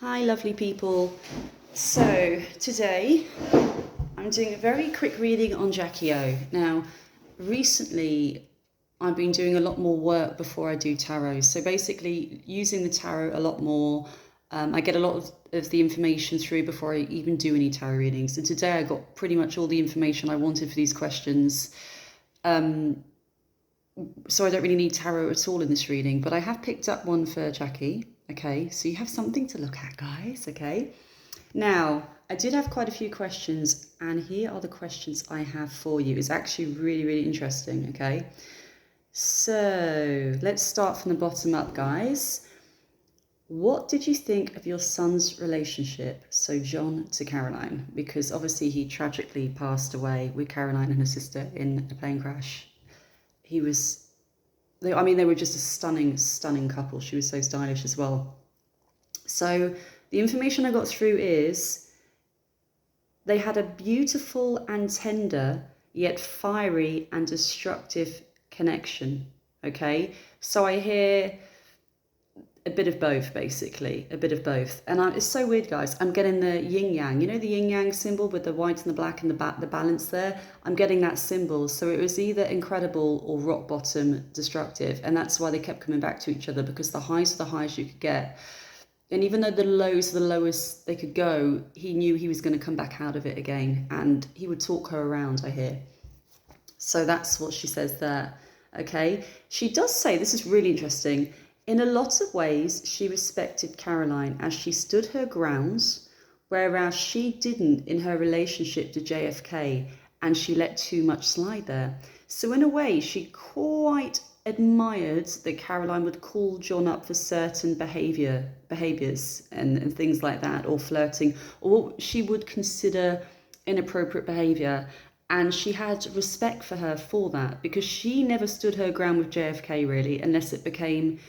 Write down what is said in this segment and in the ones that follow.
Hi, lovely people. So today I'm doing a very quick reading on Jackie O. Now, recently I've been doing a lot more work before I do tarot. So basically using the tarot a lot more. I get a lot of the information through before I even do any tarot readings. And today I got pretty much all the information I wanted for these questions. So I don't really need tarot at all in this reading, but I have picked up one for Jackie. Okay, so you have something to look at, guys. Okay, now I did have quite a few questions, and here are the questions I have for you. It's actually really, really interesting. Okay, so let's start from the bottom up, guys. What did you think of your son's relationship, so John to CaroLYN? Because obviously he tragically passed away with CaroLYN and her sister in a plane crash. They were just a stunning couple. She was so stylish as well. So the information I got through is they had a beautiful and tender, yet fiery and destructive connection. Okay, so I hear a bit of both, basically, a bit of both. And it's so weird, guys. I'm getting the yin yang, you know, the yin yang symbol with the white and the black and the balance there. I'm getting that symbol. So it was either incredible or rock bottom destructive. And that's why they kept coming back to each other, because the highs are the highest you could get. And even though the lows are the lowest they could go, he knew he was going to come back out of it again. And he would talk her around, I hear. So that's what she says there. Okay. She does say, this is really interesting, in a lot of ways, she respected CaroLYN as she stood her grounds, whereas she didn't in her relationship to JFK, and she let too much slide there. So in a way, she quite admired that CaroLYN would call John up for certain behaviours and things like that, or flirting, or what she would consider inappropriate behaviour. And she had respect for her for that, because she never stood her ground with JFK, really, unless it became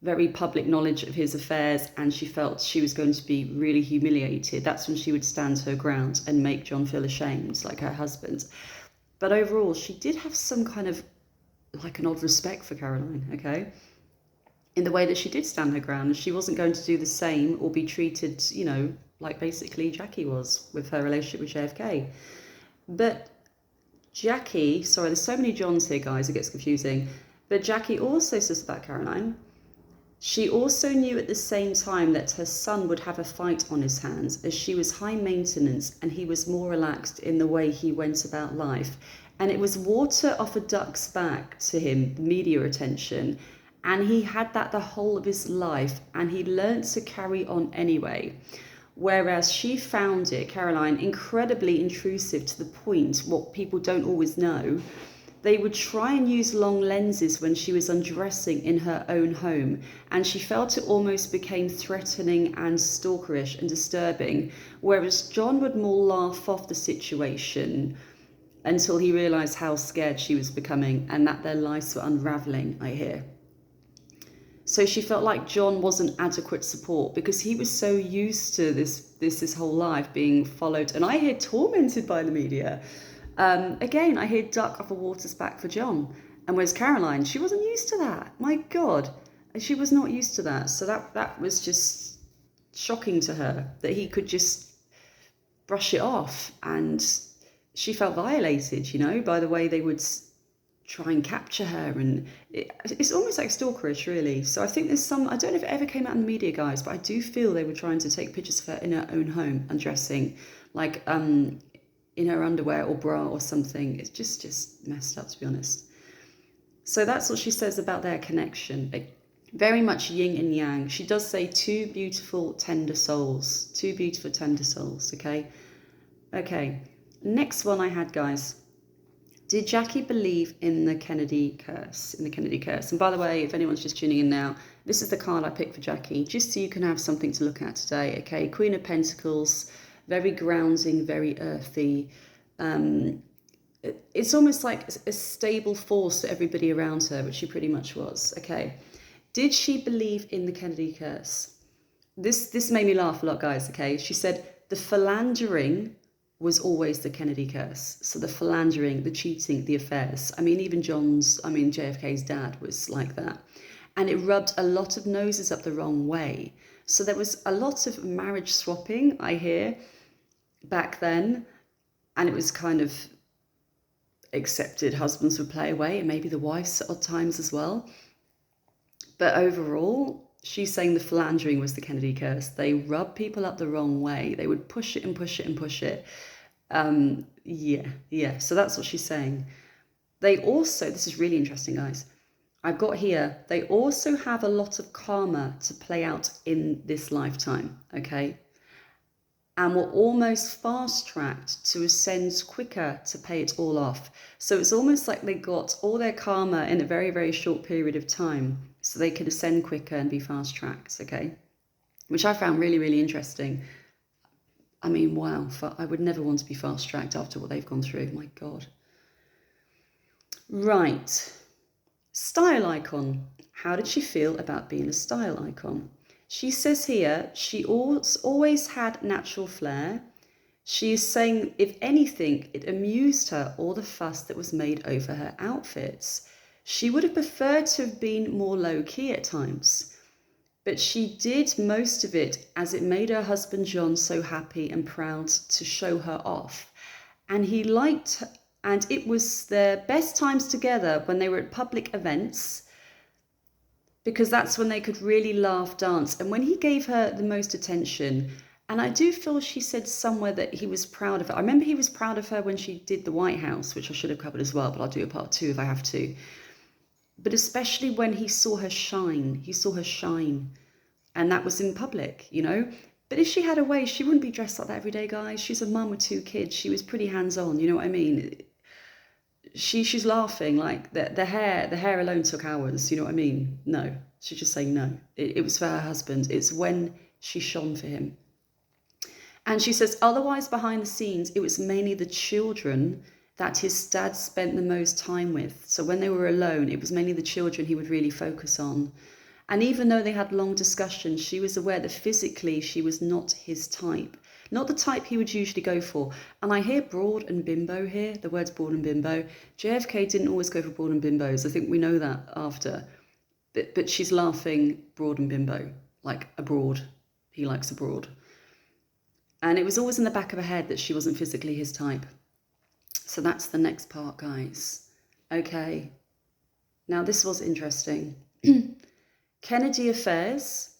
very public knowledge of his affairs and she felt she was going to be really humiliated. That's when she would stand her ground and make John feel ashamed, like her husband. But overall, she did have some kind of like an odd respect for CaroLYN, okay? In the way that she did stand her ground. She wasn't going to do the same or be treated, you know, like basically Jackie was with her relationship with JFK. But Jackie, sorry, there's so many Johns here, guys, it gets confusing. But Jackie also says about CaroLYN, she also knew at the same time that her son would have a fight on his hands, as she was high maintenance and he was more relaxed in the way he went about life. And it was water off a duck's back to him, media attention. And he had that the whole of his life, and he learned to carry on anyway. Whereas she found it, CaroLYN, incredibly intrusive to the point, what people don't always know, they would try and use long lenses when she was undressing in her own home, and she felt it almost became threatening and stalkerish and disturbing, whereas John would more laugh off the situation until he realised how scared she was becoming and that their lives were unravelling, I hear. So she felt like John wasn't adequate support because he was so used to this whole life being followed, and I hear tormented by the media. Again, I hear duck off a water's back for John. And whereas CaroLYN, she wasn't used to that. My God, she was not used to that. So that was just shocking to her, that he could just brush it off. And she felt violated, you know, by the way they would try and capture her. And it's almost like stalkerish, really. So I think there's some, I don't know if it ever came out in the media, guys, but I do feel they were trying to take pictures of her in her own home, undressing, like in her underwear or bra or something. It's just messed up, to be honest. So that's what she says about their connection. Very much yin and yang. She does say two beautiful, tender souls. Two beautiful, tender souls, okay? Okay, next one I had, guys. Did Jackie believe in the Kennedy curse? In the Kennedy curse. And by the way, if anyone's just tuning in now, this is the card I picked for Jackie, just so you can have something to look at today, okay? Queen of Pentacles, very grounding, very earthy. It's almost like a stable force for everybody around her, which she pretty much was. Okay. Did she believe in the Kennedy curse? This made me laugh a lot, guys. Okay. She said the philandering was always the Kennedy curse. So the philandering, the cheating, the affairs. I mean, even JFK's dad was like that. And it rubbed a lot of noses up the wrong way. So there was a lot of marriage swapping, I hear, back then. And it was kind of accepted husbands would play away, and maybe the wives at odd times as well. But overall, she's saying the philandering was the Kennedy curse. They rubbed people up the wrong way. They would push it and push it and push it. Yeah. So that's what she's saying. They also, this is really interesting, guys. I've got here, they also have a lot of karma to play out in this lifetime, okay? And were almost fast-tracked to ascend quicker to pay it all off. So it's almost like they got all their karma in a very, very short period of time, so they could ascend quicker and be fast-tracked, okay? Which I found really, really interesting. I mean, wow, I would never want to be fast-tracked after what they've gone through, my God. Right. Style icon. How did she feel about being a style icon? She says here, she always had natural flair. She is saying, if anything, it amused her all the fuss that was made over her outfits. She would have preferred to have been more low-key at times, but she did most of it as it made her husband John so happy and proud to show her off. And he liked, and it was their best times together when they were at public events, because that's when they could really laugh, dance. And when he gave her the most attention, and I do feel she said somewhere that he was proud of her. I remember he was proud of her when she did the White House, which I should have covered as well, but I'll do a part 2 if I have to. But especially when he saw her shine, and that was in public, you know. But if she had a way, she wouldn't be dressed like that every day, guys. She's a mum with 2 kids. She was pretty hands-on, you know what I mean? She's laughing, like the hair alone took hours, you know what I mean? No, she's just saying no. It was for her husband. It's when she shone for him. And she says, otherwise behind the scenes, it was mainly the children that his dad spent the most time with. So when they were alone, it was mainly the children he would really focus on. And even though they had long discussions, she was aware that physically she was not his type. Not the type he would usually go for. And I hear broad and bimbo here, the words broad and bimbo. JFK didn't always go for broad and bimbos. I think we know that after. But she's laughing broad and bimbo, like abroad. He likes abroad. And it was always in the back of her head that she wasn't physically his type. So that's the next part, guys. Okay. Now this was interesting. Kennedy affairs.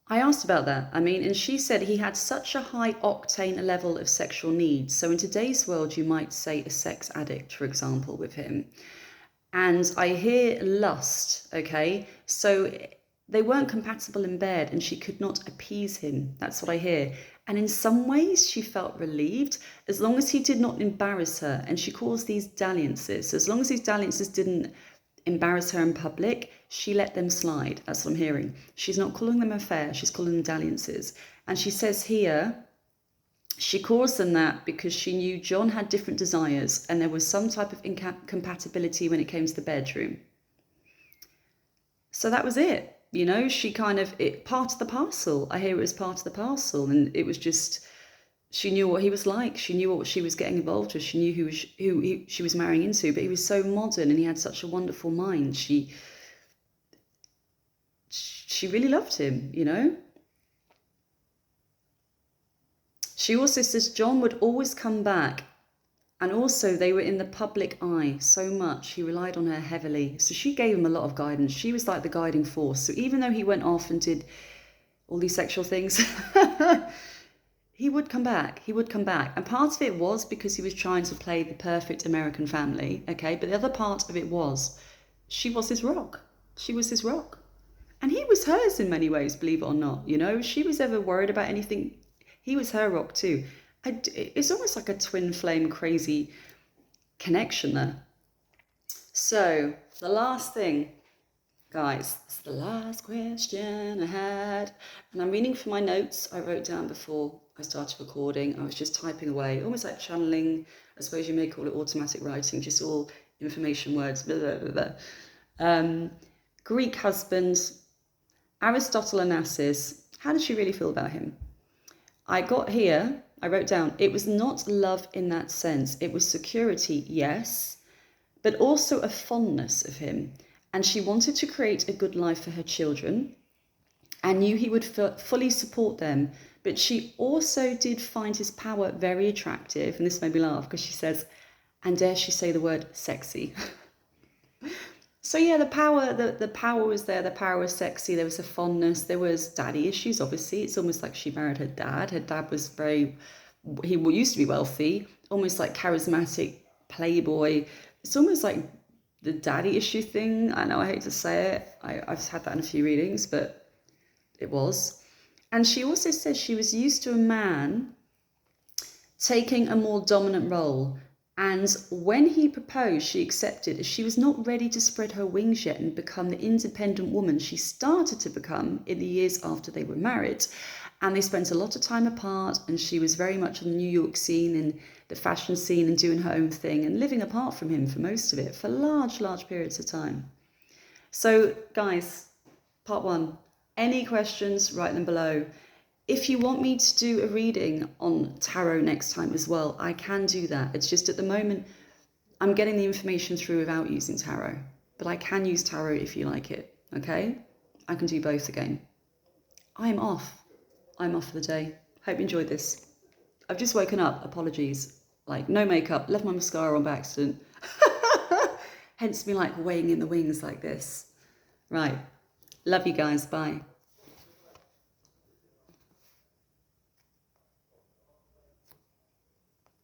I asked about that. I mean, and she said he had such a high octane level of sexual needs. So in today's world, you might say a sex addict, for example, with him. And I hear lust, okay? So they weren't compatible in bed and she could not appease him. That's what I hear. And in some ways, she felt relieved as long as he did not embarrass her. And she calls these dalliances. So as long as these dalliances didn't embarrass her in public, she let them slide. That's what I'm hearing. She's not calling them affairs, she's calling them dalliances. And she says here, she calls them that because she knew John had different desires and there was some type of incompatibility when it came to the bedroom. So that was it. You know, she kind of, part of the parcel. I hear it was part of the parcel, and it was just, she knew what he was like. She knew what she was getting involved with. She knew who she was marrying into. But he was so modern, and he had such a wonderful mind. She really loved him, you know. She also says John would always come back, and also they were in the public eye so much. He relied on her heavily. So she gave him a lot of guidance. She was like the guiding force. So even though he went off and did all these sexual things, he would come back. He would come back. And part of it was because he was trying to play the perfect American family, okay? But the other part of it was she was his rock. She was his rock. And he was hers in many ways, believe it or not. You know, if she was ever worried about anything, he was her rock too. It's almost like a twin flame crazy connection there. So the last thing, guys, it's the last question I had. And I'm reading from my notes I wrote down before I started recording. I was just typing away, almost like channeling. I suppose you may call it automatic writing, just all information words. Blah, blah, blah, blah. Greek husband, Aristotle Onassis. How did she really feel about him? I wrote down, it was not love in that sense. It was security, yes, but also a fondness of him. And she wanted to create a good life for her children. and knew he would fully support them. But she also did find his power very attractive, and this made me laugh because she says, and dare she say the word sexy. So yeah, the power was there. The power was sexy. There was a fondness. There was daddy issues. Obviously, it's almost like she married her dad. Her dad was he used to be wealthy, almost like charismatic playboy. It's almost like the daddy issue thing. I know I hate to say it. I've had that in a few readings, but it was. And she also said she was used to a man taking a more dominant role. And when he proposed, she accepted, as she was not ready to spread her wings yet and become the independent woman she started to become in the years after they were married. And they spent a lot of time apart, and she was very much on the New York scene and the fashion scene and doing her own thing and living apart from him for most of it, for large periods of time. So guys, part 1, any questions, write them below. If you want me to do a reading on tarot next time as well, I can do that. It's just at the moment, I'm getting the information through without using tarot. But I can use tarot if you like it, okay? I can do both again. I'm off. I'm off for the day. Hope you enjoyed this. I've just woken up, apologies. Like, no makeup, left my mascara on by accident. Hence me like weighing in the wings like this. Right. Love you guys, bye.